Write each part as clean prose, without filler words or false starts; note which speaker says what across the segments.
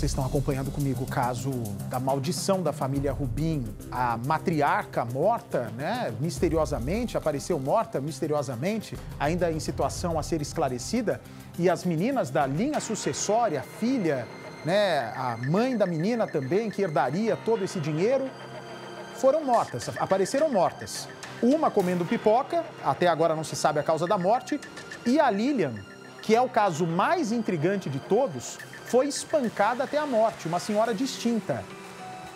Speaker 1: Vocês estão acompanhando comigo o caso da maldição da família Rubim. A matriarca morta, né, misteriosamente, apareceu morta misteriosamente, ainda em situação a ser esclarecida. E as meninas da linha sucessória, a filha, né, a mãe da menina também, que herdaria todo esse dinheiro, foram mortas, apareceram mortas. Uma comendo pipoca, até agora não se sabe a causa da morte, e a Lilian, que é o caso mais intrigante de todos, foi espancada até a morte, uma senhora distinta.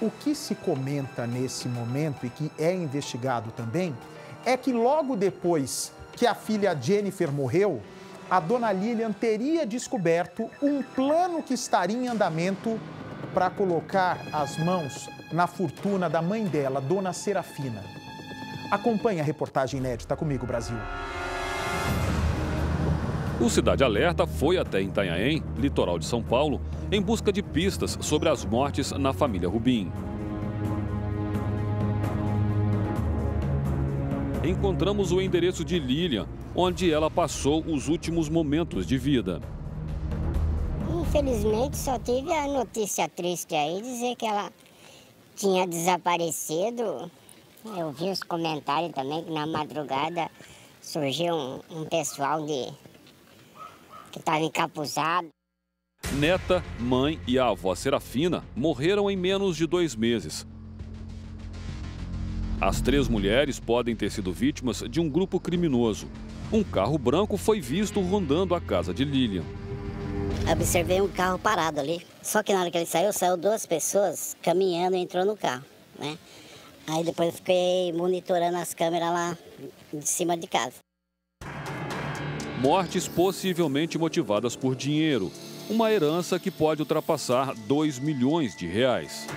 Speaker 1: O que se comenta nesse momento e que é investigado também é que logo depois que a filha Jennifer morreu, a dona Lilian teria descoberto um plano que estaria em andamento para colocar as mãos na fortuna da mãe dela, dona Serafina. Acompanhe a reportagem inédita comigo, Brasil.
Speaker 2: O Cidade Alerta foi até Itanhaém, litoral de São Paulo, em busca de pistas sobre as mortes na família Rubim. Encontramos o endereço de Lilian, onde ela passou os últimos momentos de vida.
Speaker 3: Infelizmente, só tive a notícia triste aí, dizer que ela tinha desaparecido. Eu vi os comentários também que na madrugada surgiu um pessoal que estava encapuzado.
Speaker 2: Neta, mãe e a avó Serafina morreram em menos de 2 meses. As 3 mulheres podem ter sido vítimas de um grupo criminoso. Um carro branco foi visto rondando a casa de Lilian.
Speaker 4: Observei um carro parado ali. Só que na hora que ele saiu 2 pessoas caminhando e entrou no carro, né? Aí depois eu fiquei monitorando as câmeras lá de cima de casa.
Speaker 2: Mortes possivelmente motivadas por dinheiro. Uma herança que pode ultrapassar 2 milhões de reais.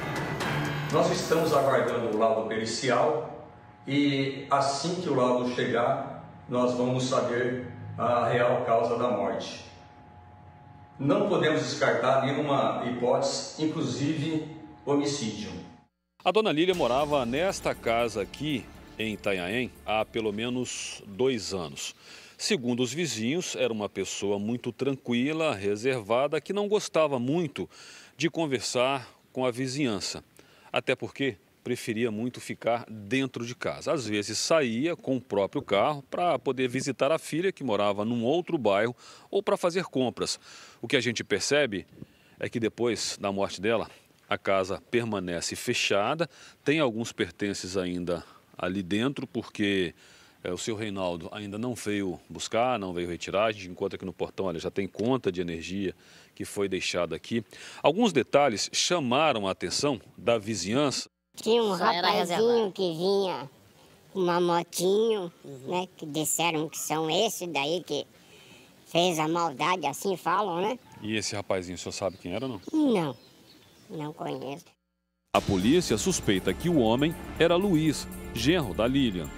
Speaker 5: Nós estamos aguardando o laudo pericial e assim que o laudo chegar, nós vamos saber a real causa da morte. Não podemos descartar nenhuma hipótese, inclusive homicídio.
Speaker 2: A dona Lília morava nesta casa aqui, em Itanhaém, há pelo menos 2 anos. Segundo os vizinhos, era uma pessoa muito tranquila, reservada, que não gostava muito de conversar com a vizinhança. Até porque preferia muito ficar dentro de casa. Às vezes saía com o próprio carro para poder visitar a filha, que morava num outro bairro, ou para fazer compras. O que a gente percebe é que depois da morte dela, a casa permanece fechada, tem alguns pertences ainda ali dentro, porque o seu Reinaldo ainda não veio buscar, não veio retirar. A gente encontra aqui no portão, olha, já tem conta de energia que foi deixada aqui. Alguns detalhes chamaram a atenção da vizinhança.
Speaker 3: Tinha um rapazinho que vinha com uma motinho, né, que disseram que são esse daí que fez a maldade, assim falam, né?
Speaker 2: E esse rapazinho, o senhor sabe quem era ou não?
Speaker 3: Não, não conheço.
Speaker 2: A polícia suspeita que o homem era Luiz, genro da Lilian.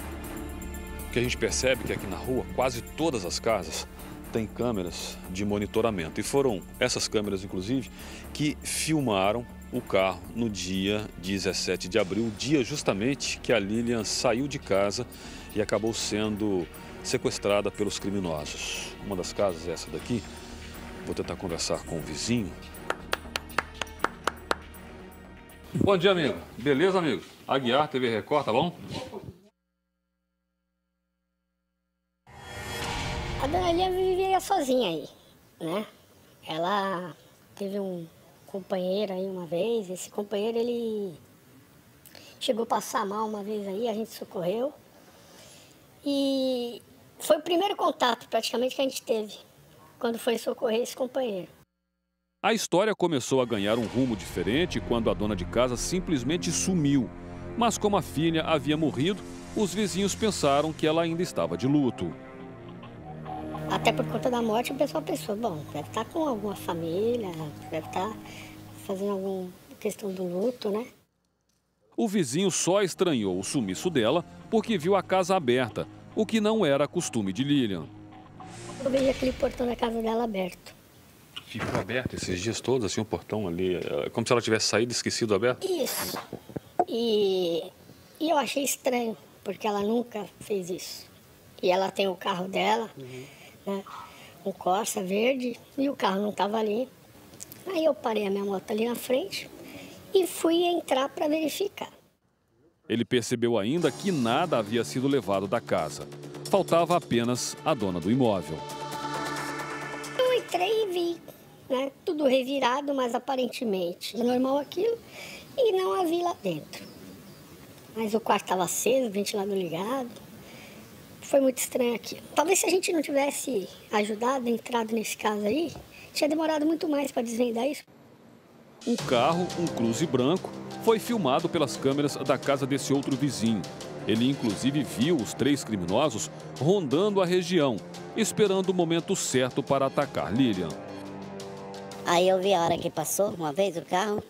Speaker 2: O que a gente percebe é que aqui na rua, quase todas as casas têm câmeras de monitoramento. E foram essas câmeras, inclusive, que filmaram o carro no dia 17 de abril, dia justamente que a Lilian saiu de casa e acabou sendo sequestrada pelos criminosos. Uma das casas é essa daqui. Vou tentar conversar com o vizinho. Bom dia, amigo. Beleza, amigo? Aguiar, TV Record, tá bom?
Speaker 3: A dona Lia vivia sozinha aí, né? Ela teve um companheiro aí uma vez, esse companheiro ele chegou a passar mal uma vez aí, a gente socorreu. E foi o primeiro contato praticamente que a gente teve, quando foi socorrer esse companheiro.
Speaker 2: A história começou a ganhar um rumo diferente quando a dona de casa simplesmente sumiu. Mas como a filha havia morrido, os vizinhos pensaram que ela ainda estava de luto.
Speaker 3: Até por conta da morte, o pessoal pensou, bom, deve estar com alguma família, deve estar fazendo alguma questão do luto, né?
Speaker 2: O vizinho só estranhou o sumiço dela porque viu a casa aberta, o que não era costume de Lilian.
Speaker 3: Eu vejo aquele portão da casa dela aberto.
Speaker 2: Ficou aberto esses dias todos, assim, o portão ali, como se ela tivesse saído e esquecido aberto?
Speaker 3: Isso. E eu achei estranho, porque ela nunca fez isso. E ela tem o carro dela, né, um Corsa verde, e o carro não estava ali.
Speaker 6: Aí eu parei a minha moto ali na frente e fui entrar para verificar.
Speaker 2: Ele percebeu ainda que nada havia sido levado da casa. Faltava apenas a dona do imóvel.
Speaker 6: Eu entrei e vi, né, tudo revirado, mas aparentemente normal aquilo, e não a vi lá dentro. Mas o quarto estava aceso, o ventilador ligado. Foi muito estranho aqui. Talvez se a gente não tivesse ajudado, entrado nesse caso aí, tinha demorado muito mais para desvendar isso.
Speaker 2: O carro, um Cruze branco, foi filmado pelas câmeras da casa desse outro vizinho. Ele inclusive viu os 3 criminosos rondando a região, esperando o momento certo para atacar Lilian.
Speaker 4: Aí eu vi a hora que passou uma vez o carro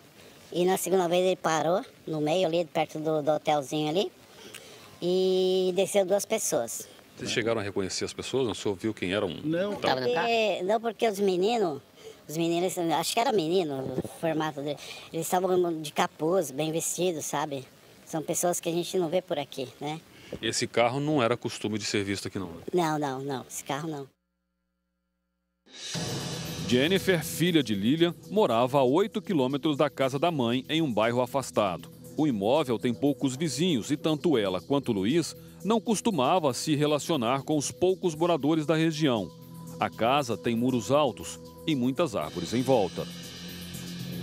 Speaker 4: e na segunda vez ele parou no meio ali, perto do hotelzinho ali, e desceu 2 pessoas.
Speaker 2: Vocês chegaram a reconhecer as pessoas? O senhor viu quem eram?
Speaker 4: Não, porque os meninos, acho que era menino, o formato dele, eles estavam de capuz, bem vestidos, sabe? São pessoas que a gente não vê por aqui, né?
Speaker 2: Esse carro não era costume de ser visto aqui, não?
Speaker 4: Não, esse carro não.
Speaker 2: Jennifer, filha de Lilian, morava a 8 quilômetros da casa da mãe, em um bairro afastado. O imóvel tem poucos vizinhos e tanto ela quanto Luiz não costumava se relacionar com os poucos moradores da região. A casa tem muros altos e muitas árvores em volta.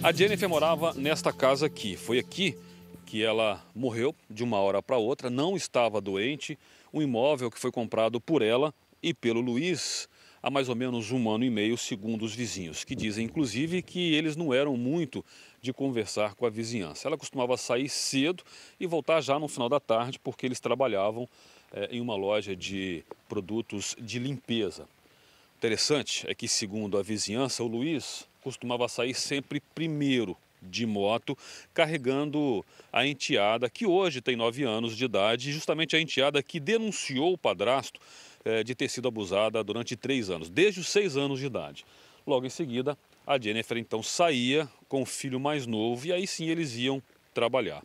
Speaker 2: A Jennifer morava nesta casa aqui. Foi aqui que ela morreu de uma hora para outra, não estava doente. Um imóvel que foi comprado por ela e pelo Luiz há mais ou menos 1 ano e meio, segundo os vizinhos, que dizem inclusive que eles não eram muito de conversar com a vizinhança. Ela costumava sair cedo e voltar já no final da tarde, porque eles trabalhavam em uma loja de produtos de limpeza. Interessante é que, segundo a vizinhança, o Luiz costumava sair sempre primeiro de moto, carregando a enteada, que hoje tem 9 anos de idade, justamente a enteada que denunciou o padrasto de ter sido abusada durante 3 anos, desde os 6 anos de idade. Logo em seguida, a Jennifer então saía com o filho mais novo e aí sim eles iam trabalhar.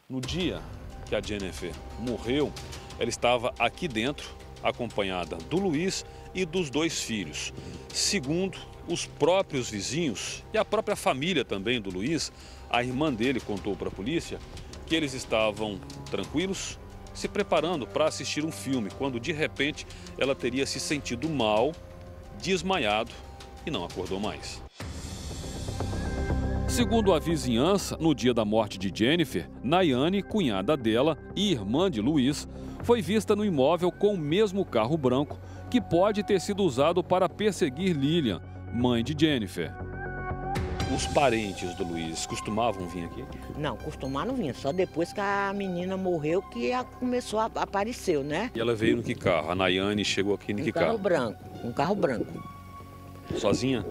Speaker 2: No dia que a Jennifer morreu, ela estava aqui dentro, acompanhada do Luiz e dos 2 filhos. Segundo os próprios vizinhos e a própria família também do Luiz, a irmã dele contou para a polícia que eles estavam tranquilos, se preparando para assistir um filme, quando de repente ela teria se sentido mal, desmaiado e não acordou mais. Segundo a vizinhança, no dia da morte de Jennifer, Nayane, cunhada dela e irmã de Luiz, foi vista no imóvel com o mesmo carro branco que pode ter sido usado para perseguir Lilian, mãe de Jennifer. Os parentes do Luiz costumavam vir aqui?
Speaker 7: Não, costumavam vir. Só depois que a menina morreu que começou a aparecer, né?
Speaker 2: E ela veio no que carro? A Nayane chegou aqui no que carro?
Speaker 7: Um carro branco.
Speaker 2: Sozinha?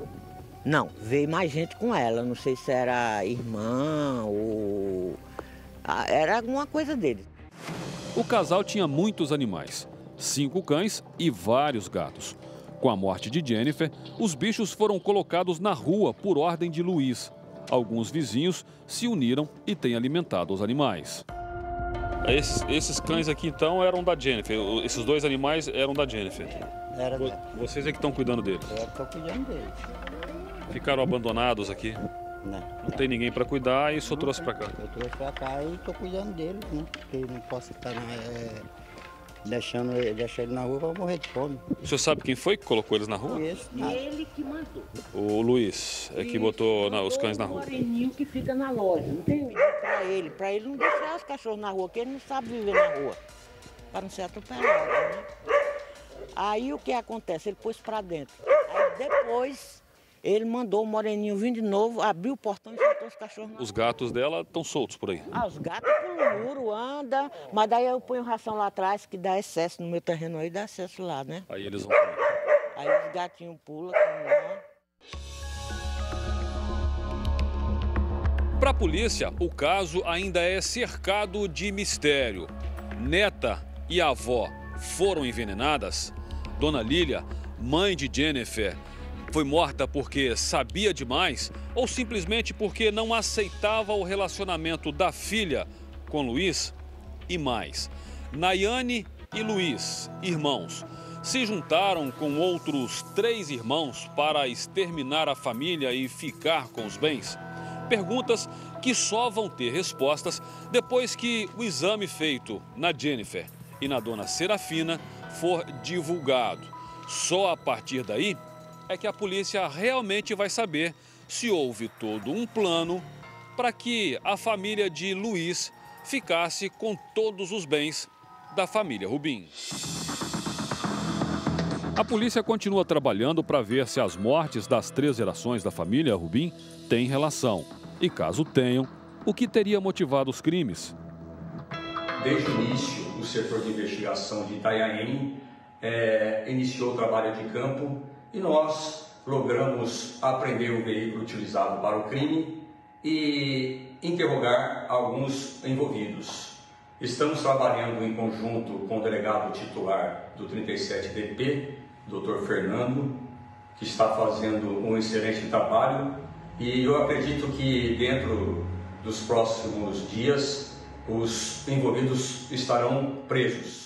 Speaker 7: Não, veio mais gente com ela. Não sei se era irmã ou... Era alguma coisa dele.
Speaker 2: O casal tinha muitos animais, 5 cães e vários gatos. Com a morte de Jennifer, os bichos foram colocados na rua por ordem de Luiz. Alguns vizinhos se uniram e têm alimentado os animais. Esses cães aqui, então, eram da Jennifer. Esses 2 animais eram da Jennifer.
Speaker 8: Era
Speaker 2: Vocês é que estão cuidando deles?
Speaker 8: Eu estou cuidando deles.
Speaker 2: Ficaram abandonados aqui? Não tem ninguém para cuidar e só trouxe para cá?
Speaker 8: Eu trouxe para cá e estou cuidando deles, né? Porque eu não posso estar deixando ele na rua para morrer de fome.
Speaker 2: O senhor sabe quem foi que colocou eles na rua?
Speaker 7: Ele que mandou.
Speaker 2: O Luiz é que botou os cães na rua.
Speaker 7: O moreninho que fica na loja, não tem para ele não deixar os cachorros na rua, porque ele não sabe viver na rua, para não ser atropelado, né? Aí o que acontece? Ele pôs para dentro. Aí depois ele mandou o moreninho vir de novo, abriu o portão e soltou os cachorros na rua.
Speaker 2: Os gatos dela estão soltos por aí?
Speaker 7: Os gatos pulam o muro, andam, mas daí eu ponho ração lá atrás, que dá excesso no meu terreno aí, dá excesso lá, né?
Speaker 2: Aí eles vão comer.
Speaker 7: Aí os gatinhos pulam, comem lá.
Speaker 2: Para a polícia, o caso ainda é cercado de mistério. Neta e avó foram envenenadas? Dona Lília, mãe de Jennifer, foi morta porque sabia demais ou simplesmente porque não aceitava o relacionamento da filha com Luiz? E mais, Nayane e Luiz, irmãos, se juntaram com outros 3 irmãos para exterminar a família e ficar com os bens? Perguntas que só vão ter respostas depois que o exame feito na Jennifer e na dona Serafina for divulgado. Só a partir daí é que a polícia realmente vai saber se houve todo um plano para que a família de Luiz ficasse com todos os bens da família Rubim. A polícia continua trabalhando para ver se as mortes das 3 gerações da família Rubim têm relação. E caso tenham, o que teria motivado os crimes?
Speaker 5: Desde o início, o setor de investigação de Itanhaém iniciou o trabalho de campo e nós logramos apreender o veículo utilizado para o crime e interrogar alguns envolvidos. Estamos trabalhando em conjunto com o delegado titular do 37DP, Dr. Fernando, que está fazendo um excelente trabalho, e eu acredito que dentro dos próximos dias os envolvidos estarão presos.